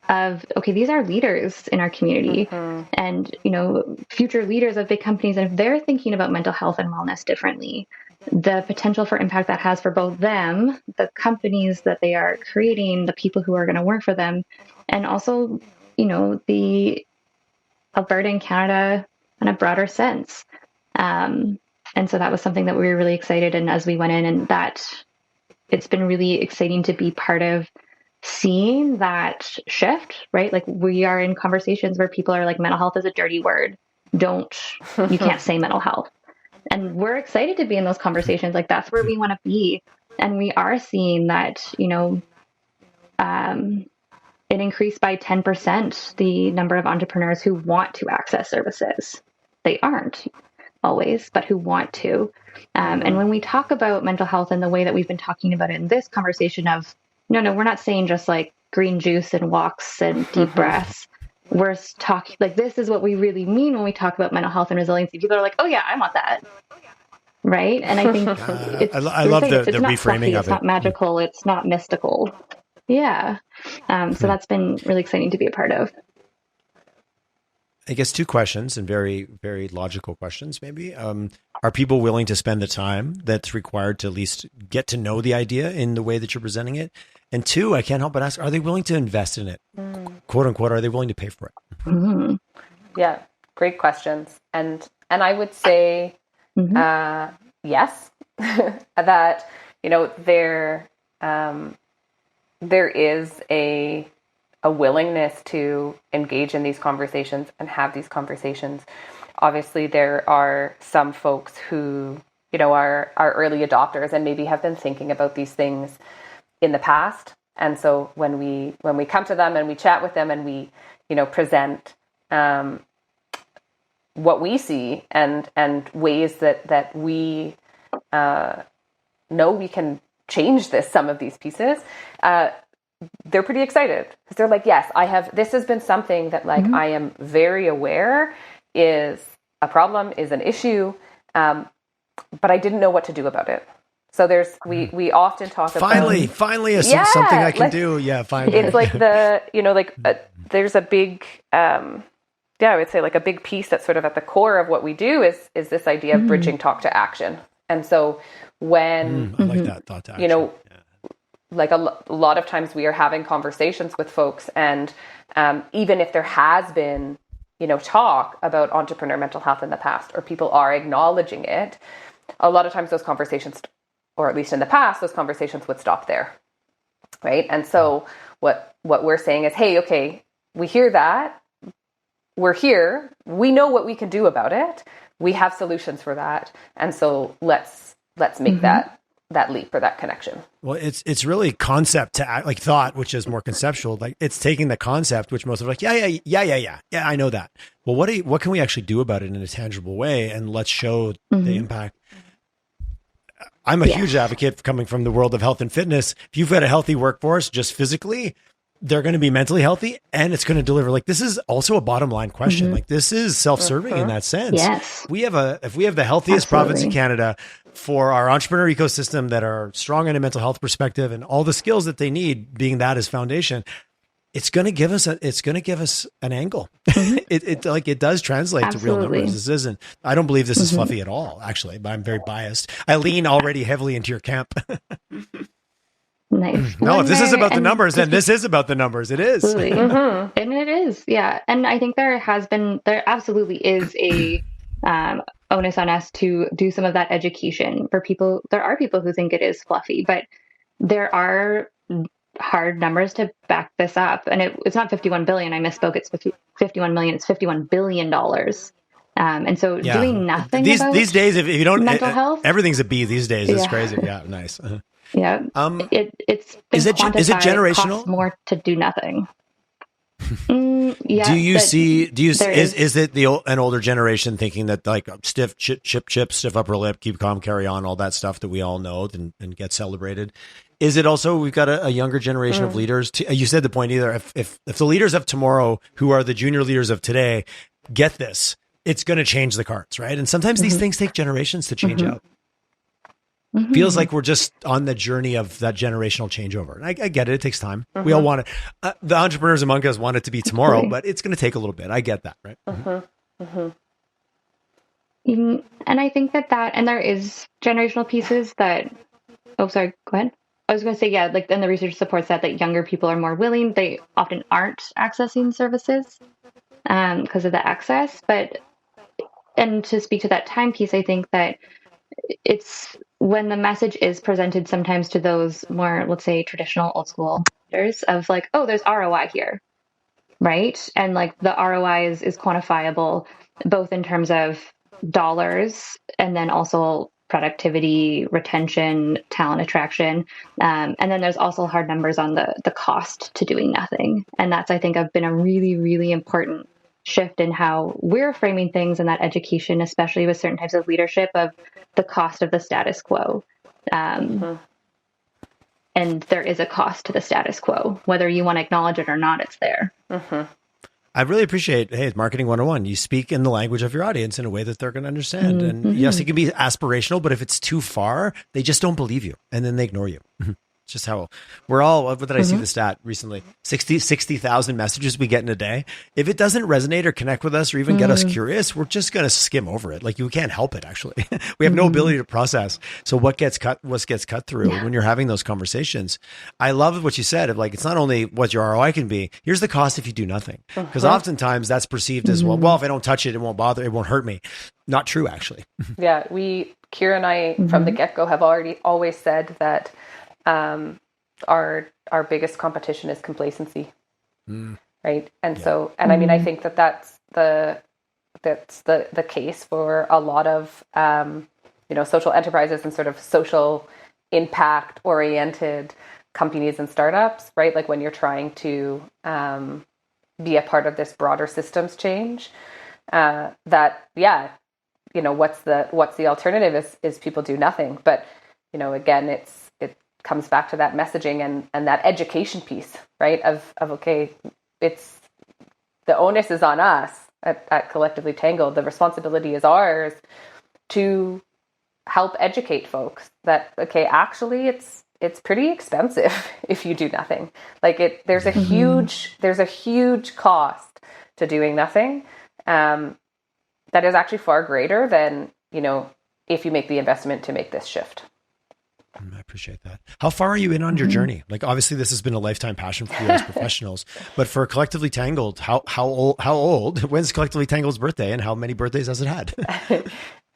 of, okay, these are leaders in our community and, future leaders of big companies. And if they're thinking about mental health and wellness differently, the potential for impact that has for both them, the companies that they are creating, the people who are going to work for them, and also, the Alberta and Canada in a broader sense. And so that was something that we were really excited. And as we went in, and that it's been really exciting to be part of seeing that shift, right? Like, we are in conversations where people are like, mental health is a dirty word. You can't say mental health. And we're excited to be in those conversations. Like, that's where we want to be. And we are seeing that, it increased by 10%, the number of entrepreneurs who want to access services. They aren't always, but who want to. And when we talk about mental health and the way that we've been talking about it in this conversation of, no, we're not saying just like green juice and walks and deep breaths. We're talking like, this is what we really mean when we talk about mental health and resiliency. People are like, oh yeah, I want that. Right. And I think I love the reframing fluffy, of it. It's not magical. It's not mystical. Yeah. So that's been really exciting to be a part of. I guess 2 questions, and very, very logical questions, maybe. Are people willing to spend the time that's required to at least get to know the idea in the way that you're presenting it? And 2, I can't help but ask, are they willing to invest in it? Quote unquote, are they willing to pay for it? Mm-hmm. Yeah, great questions. And I would say yes, that, there is a willingness to engage in these conversations and have these conversations. Obviously, there are some folks who, are early adopters and maybe have been thinking about these things in the past. And so when we come to them and we chat with them and we, present what we see and ways that we know we can change some of these pieces, they're pretty excited because they're like, yes, this has been something that I am very aware is a problem, is an issue, but I didn't know what to do about it. So we often talk about finally something I can do. Yeah, finally. It's like there's a big, I would say like a big piece that's sort of at the core of what we do is this idea of bridging talk to action. And so when I like that thought to action. Like a lot of times we are having conversations with folks, and even if there has been, talk about entrepreneur mental health in the past, or people are acknowledging it, a lot of times those conversations, or at least in the past, those conversations would stop there, right? And so what we're saying is, hey, okay, we hear that, we're here, we know what we can do about it, we have solutions for that, and so let's make that leap or that connection. Well, it's really concept to act, like thought, which is more conceptual. Like, it's taking the concept, which most of like, yeah, I know that. Well, what can we actually do about it in a tangible way? And let's show the impact. I'm a huge advocate coming from the world of health and fitness. If you've got a healthy workforce, just physically, they're going to be mentally healthy and it's going to deliver. Like, this is also a bottom line question. Like, this is self-serving in that sense. Yes. If we have the healthiest province in Canada for our entrepreneur ecosystem that are strong in a mental health perspective and all the skills that they need, being that as foundation, it's going to give us an angle. It does translate to real numbers. This isn't, I don't believe this is fluffy at all, actually, but I'm very biased. I lean already heavily into your camp. Nice. No, if this is about the numbers, then this is about the numbers. It is. And it is. Yeah. And I think there absolutely is a onus on us to do some of that education for people. There are people who think it is fluffy, but there are hard numbers to back this up. And it's not 51 billion. I misspoke. It's 51 million. It's $51 billion. And so doing nothing these days, if you don't mental health, everything's a B these days. It's crazy. Yeah. Nice. Yeah. It's is it generational? Costs more to do nothing. Do you see is it an older generation thinking that, like, stiff chip, stiff upper lip, keep calm, carry on, all that stuff that we all know and get celebrated? Is it also we've got a younger generation of leaders? You said the point either. If the leaders of tomorrow, who are the junior leaders of today, get this, it's going to change the cards, right? And sometimes these things take generations to change out. Feels like we're just on the journey of that generational changeover. And I get it. It takes time. We all want it. The entrepreneurs among us want it to be tomorrow, but it's going to take a little bit. I get that, right? And I think that and there is generational pieces that, oh, sorry, go ahead. I was going to say, yeah, like, and the research supports that younger people are more willing. They often aren't accessing services because of the access. And to speak to that time piece, I think that it's when the message is presented sometimes to those more, let's say, traditional old school leaders of like, oh, there's ROI here, right? And like the ROI is quantifiable, both in terms of dollars and then also productivity, retention, talent attraction. And then there's also hard numbers on the cost to doing nothing. And that's, I think, have been a really, really important shift in how we're framing things in that education, especially with certain types of leadership, of the cost of the status quo. And there is a cost to the status quo, whether you want to acknowledge it or not, it's there. I really appreciate, hey, it's Marketing 101. You speak in the language of your audience in a way that they're going to understand. And yes, it can be aspirational, but if it's too far, they just don't believe you and then they ignore you. It's just how we're all, what did I see the stat recently? 60,000 messages we get in a day. If it doesn't resonate or connect with us or even get us curious, we're just going to skim over it. Like, you can't help it, actually. We have no ability to process. So what gets cut through when you're having those conversations? I love what you said of, like, it's not only what your ROI can be, here's the cost if you do nothing. Because oftentimes that's perceived as, well, if I don't touch it, it won't bother, it won't hurt me. Not true, actually. Yeah, Keara and I from the get-go have always said that our biggest competition is complacency, right? And so, and I mean, I think that's the case for a lot of social enterprises and sort of social impact oriented companies and startups, right? Like when you're trying to be a part of this broader systems change, what's the alternative is people do nothing. But again, it comes back to that messaging and that education piece, right? Of okay, it's the onus is on us at Collectively Tangled. The responsibility is ours to help educate folks that, okay, actually it's pretty expensive if you do nothing. Like there's a huge cost to doing nothing. That is actually far greater than, if you make the investment to make this shift. I appreciate that. How far are you in on your journey? Like, obviously this has been a lifetime passion for you as professionals, but for Collectively Tangled, how old, when's Collectively Tangled's birthday and how many birthdays has it had?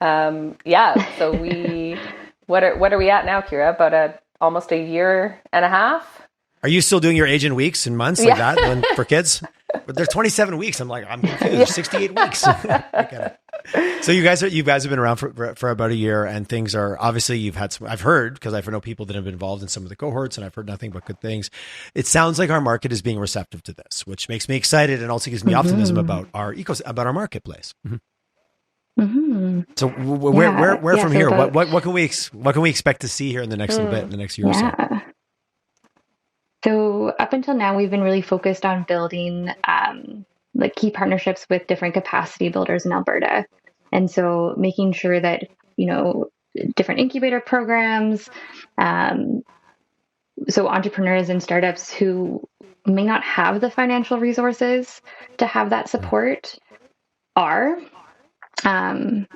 So what are we at now, Keara? About almost a year and a half. Are you still doing your age in weeks and months like that for kids? But they're 27 weeks. I'm like, I'm confused. 68 weeks. I get it. So you guys have been around for about a year, and things are obviously you've had some. I've heard, because I've know people that have been involved in some of the cohorts, and I've heard nothing but good things. It sounds like our market is being receptive to this, which makes me excited and also gives me optimism about our about our marketplace. Mm-hmm. So where from here? What can we expect to see here in the next little bit, in the next year or so? So up until now, we've been really focused on building like key partnerships with different capacity builders in Alberta. And so making sure that, different incubator programs, so entrepreneurs and startups who may not have the financial resources to have that support are. And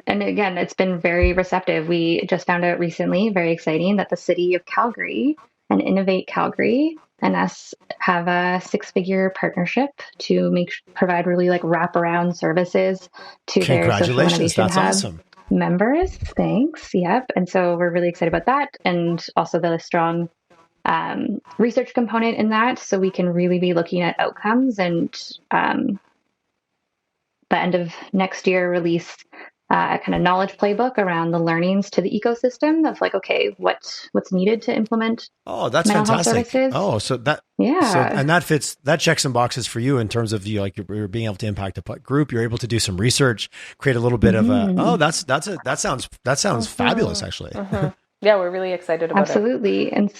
again, it's been very receptive. We just found out recently, very exciting, that the city of Calgary and Innovate Calgary and us have a 6-figure partnership to provide really like wraparound services to their social innovation hub awesome. members. Thanks. Yep. And so we're really excited about that, and also the strong research component in that, so we can really be looking at outcomes and the end of next year release a kind of knowledge playbook around the learnings to the ecosystem of like, okay, what's needed to implement. Oh, that's fantastic. Oh, so that, and that checks some boxes for you in terms of you're being able to impact a group. You're able to do some research, create a little bit of that sounds fabulous, actually. Yeah, we're really excited about Absolutely. And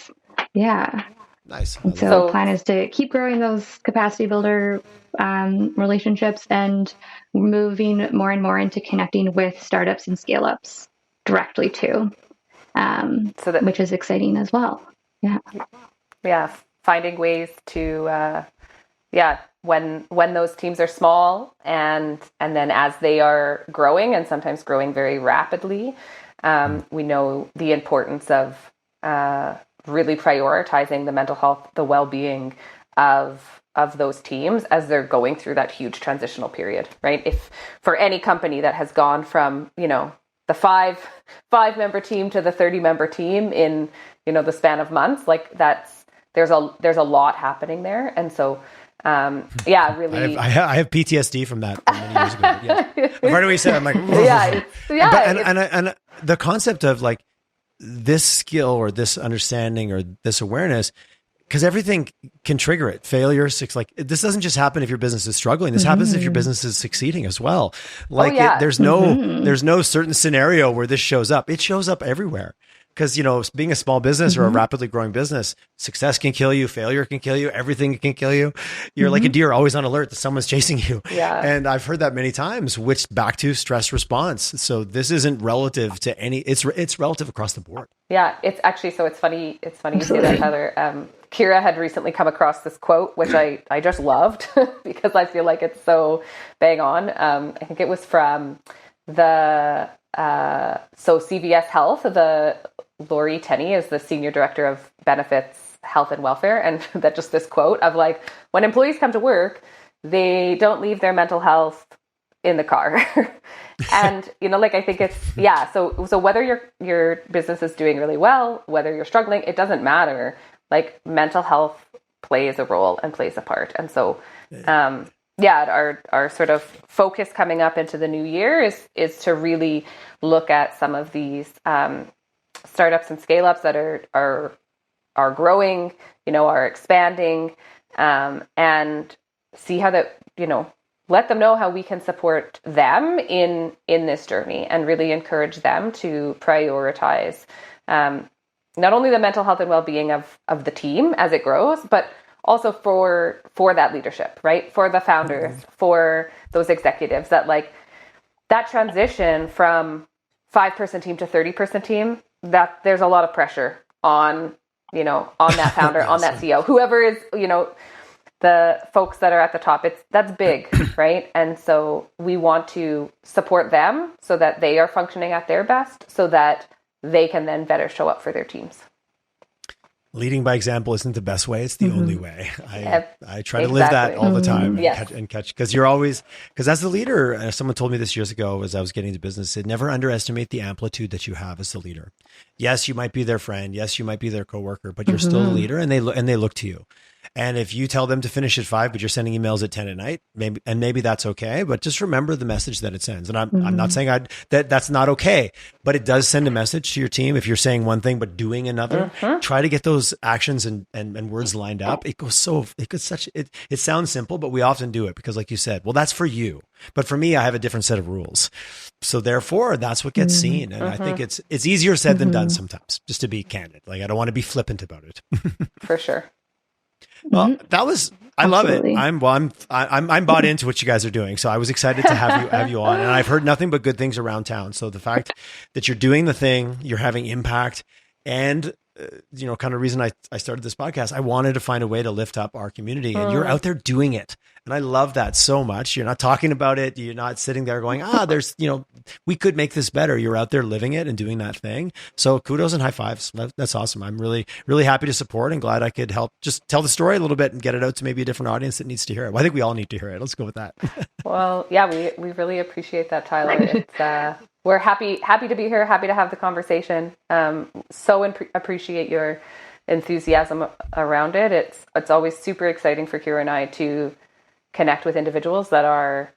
yeah. Nice. And so the plan is to keep growing those capacity builder relationships and moving more and more into connecting with startups and scale ups directly too, which is exciting as well. Yeah. Yeah. Finding ways to, when those teams are small and then as they are growing, and sometimes growing very rapidly, we know the importance of really prioritizing the mental health, the well-being of those teams as they're going through that huge transitional period, right? If for any company that has gone from, the five member team to the 30 member team in, the span of months, like there's a lot happening there. And so, really. I have PTSD from that from many years ago. Yes. Right away you said, I'm like, and the concept of like this skill or this understanding or this awareness, because everything can trigger it. Failure, like this doesn't just happen if your business is struggling. This happens if your business is succeeding as well. Like there's no certain scenario where this shows up. It shows up everywhere. Because, being a small business or a rapidly growing business, success can kill you, failure can kill you, everything can kill you. You're like a deer, always on alert that someone's chasing you. Yeah. And I've heard that many times, which back to stress response. So this isn't relative to it's relative across the board. Yeah, it's actually, so it's funny you say that, Tyler. Keara had recently come across this quote, which I just loved because I feel like it's so bang on. I think it was from the CVS Health, Lori Tenney is the Senior Director of Benefits, Health and Welfare. And that just this quote of like, when employees come to work, they don't leave their mental health in the car. And, I think it's, so whether your business is doing really well, whether you're struggling, it doesn't matter. Like mental health plays a role and plays a part. And so, our sort of focus coming up into the new year is to really look at some of these startups and scale ups that are growing, are expanding, and see how that, let them know how we can support them in this journey, and really encourage them to prioritize not only the mental health and well-being of the team as it grows, but also for that leadership, right? For the founders, for those executives, that like that transition from 5-person team to 30-person team, that there's a lot of pressure on that founder, on that CEO, whoever is, the folks that are at the top. That's big, right? And so we want to support them so that they are functioning at their best, so that they can then better show up for their teams. Leading by example isn't the best way. It's the only way. I try to live that all the time and catch, because as the leader, someone told me this years ago as I was getting into business, said, never underestimate the amplitude that you have as the leader. Yes, you might be their friend. Yes, you might be their coworker, but you're still a leader, and they look to you. And if you tell them to finish at 5, but you're sending emails at 10 at night, maybe that's okay. But just remember the message that it sends. And I'm not saying that's not okay, but it does send a message to your team. If you're saying one thing, but doing another, try to get those actions and words lined up. It sounds simple, but we often do it because like you said, well, that's for you, but for me, I have a different set of rules. So therefore that's what gets seen. And I think it's easier said than done sometimes, just to be candid. Like, I don't want to be flippant about it. For sure. Well, I love it. I'm bought into what you guys are doing. So I was excited to have you on, and I've heard nothing but good things around town. So the fact that you're doing the thing, you're having impact, and kind of reason I started this podcast, I wanted to find a way to lift up our community, and you're out there doing it. And I love that so much. You're not talking about it. You're not sitting there going, we could make this better. You're out there living it and doing that thing. So kudos and high fives. That's awesome. I'm really, really happy to support and glad I could help just tell the story a little bit and get it out to maybe a different audience that needs to hear it. Well, I think we all need to hear it. Let's go with that. Well, yeah, we really appreciate that, Tyler. It's, we're happy to be here. Happy to have the conversation. Appreciate your enthusiasm around it. It's always super exciting for Keara and I to connect with individuals that are,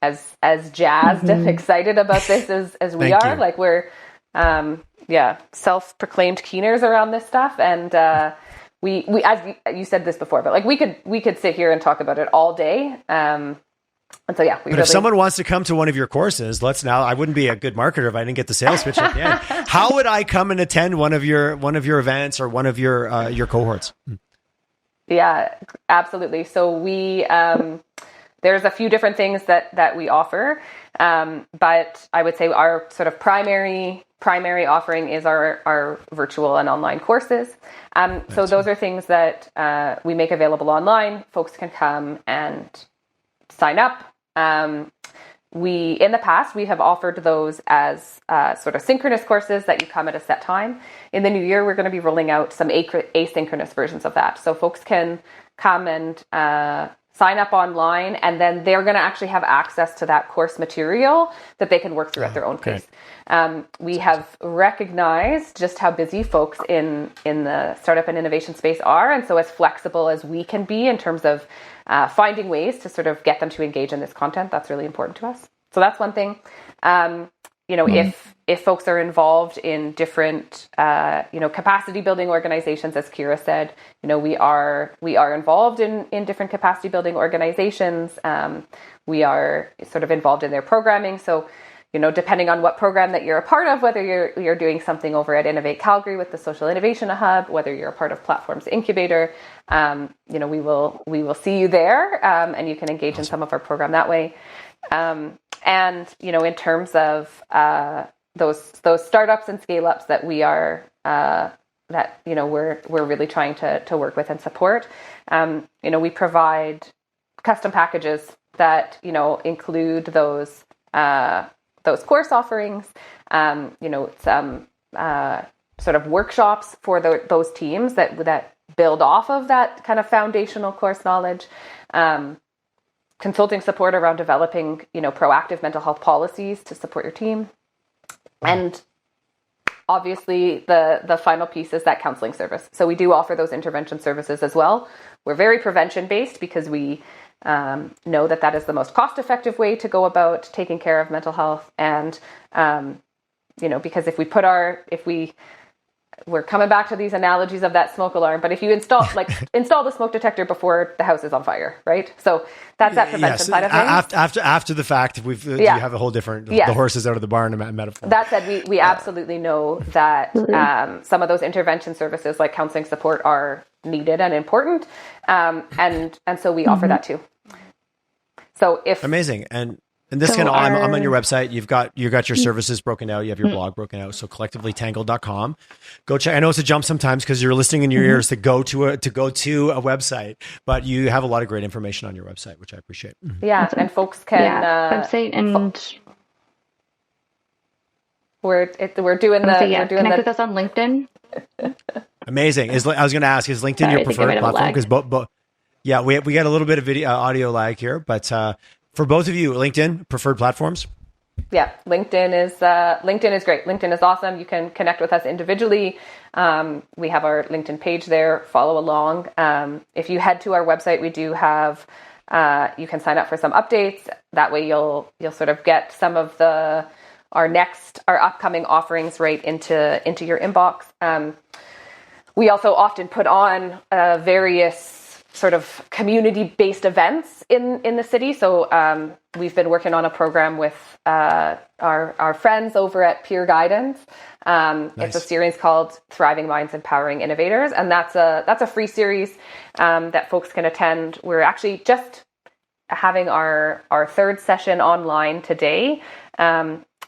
as jazzed and excited about this as we are. Like, we're, self-proclaimed keeners around this stuff. And, we, as you said this before, but like we could sit here and talk about it all day. And so, but if someone wants to come to one of your courses, I wouldn't be a good marketer if I didn't get the sales pitch at the end. How would I come and attend one of your events or one of your cohorts? Yeah, absolutely. So we, there's a few different things that we offer. But I would say our sort of primary offering is our virtual and online courses. So those are things that we make available online. Folks can come and sign up. In the past, we have offered those as sort of synchronous courses that you come at a set time. In the new year, we're going to be rolling out some asynchronous versions of that. So folks can come and sign up online, and then they're going to actually have access to that course material that they can work through at their own pace. We have recognized just how busy folks in the startup and innovation space are. And so as flexible as we can be in terms of finding ways to sort of get them to engage in this content, that's really important to us. So that's one thing. If folks are involved in different, capacity building organizations, as Keara said, we are involved in different capacity building organizations. We are sort of involved in their programming. So, depending on what program that you're a part of, whether you're doing something over at Innovate Calgary with the Social Innovation Hub, whether you're a part of Platforms Incubator, we will see you there, and you can engage in some of our program that way. And in terms of those startups and scale ups that we are we're really trying to work with and support, we provide custom packages that include those course offerings, some sort of workshops for those teams that build off of that kind of foundational course knowledge, consulting support around developing, proactive mental health policies to support your team. And obviously the final piece is that counseling service. So we do offer those intervention services as well. We're very prevention based because we know that is the most cost-effective way to go about taking care of mental health. And, because we're coming back to these analogies of that smoke alarm, but if you install the smoke detector before the house is on fire, right? So that's that prevention side of things. After the fact, you have a whole different, the horses out of the barn metaphor. That said, we absolutely know that some of those intervention services like counseling support are needed and important. And so we offer that too. So amazing. And this I'm on your website. You've got your services broken out. You have your blog broken out. So collectivelytangled.com. Go check. I know it's a jump sometimes because you're listening in your ears to go to a website, but you have a lot of great information on your website, which I appreciate. Yeah. And folks can, website and we're doing connect with us on LinkedIn. Amazing. I was going to ask, is LinkedIn your preferred platform? Because we got a little bit of audio lag here, but, for both of you, LinkedIn, preferred platforms? Yeah, LinkedIn is great. LinkedIn is awesome. You can connect with us individually. We have our LinkedIn page there. Follow along. If you head to our website, we do have. You can sign up for some updates. That way, you'll sort of get some of our upcoming offerings right into your inbox. We also often put on various sort of community-based events in the city. So we've been working on a program with our friends over at Peer Guidance. Nice. It's a series called Thriving Minds, Empowering Innovators. And that's a free series that folks can attend. We're actually just having our third session online today.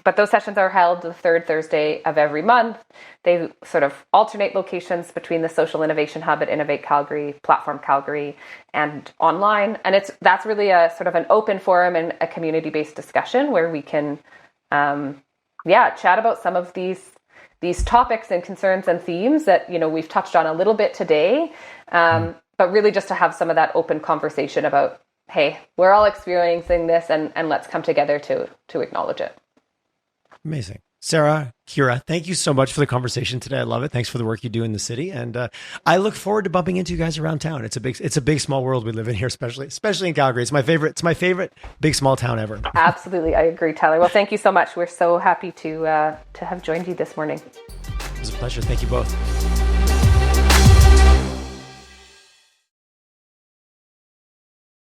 But those sessions are held the third Thursday of every month. They sort of alternate locations between the Social Innovation Hub at Innovate Calgary, Platform Calgary, and online. And that's really a sort of an open forum and a community-based discussion where we can, chat about some of these topics and concerns and themes that, we've touched on a little bit today, but really just to have some of that open conversation about, hey, we're all experiencing this and let's come together to acknowledge it. Amazing. Sarah, Keara, thank you so much for the conversation today. I love it. Thanks for the work you do in the city. And I look forward to bumping into you guys around town. It's a big, small world we live in here, especially in Calgary. It's my favorite big, small town ever. Absolutely. I agree, Tyler. Well, thank you so much. We're so happy to have joined you this morning. It was a pleasure. Thank you both.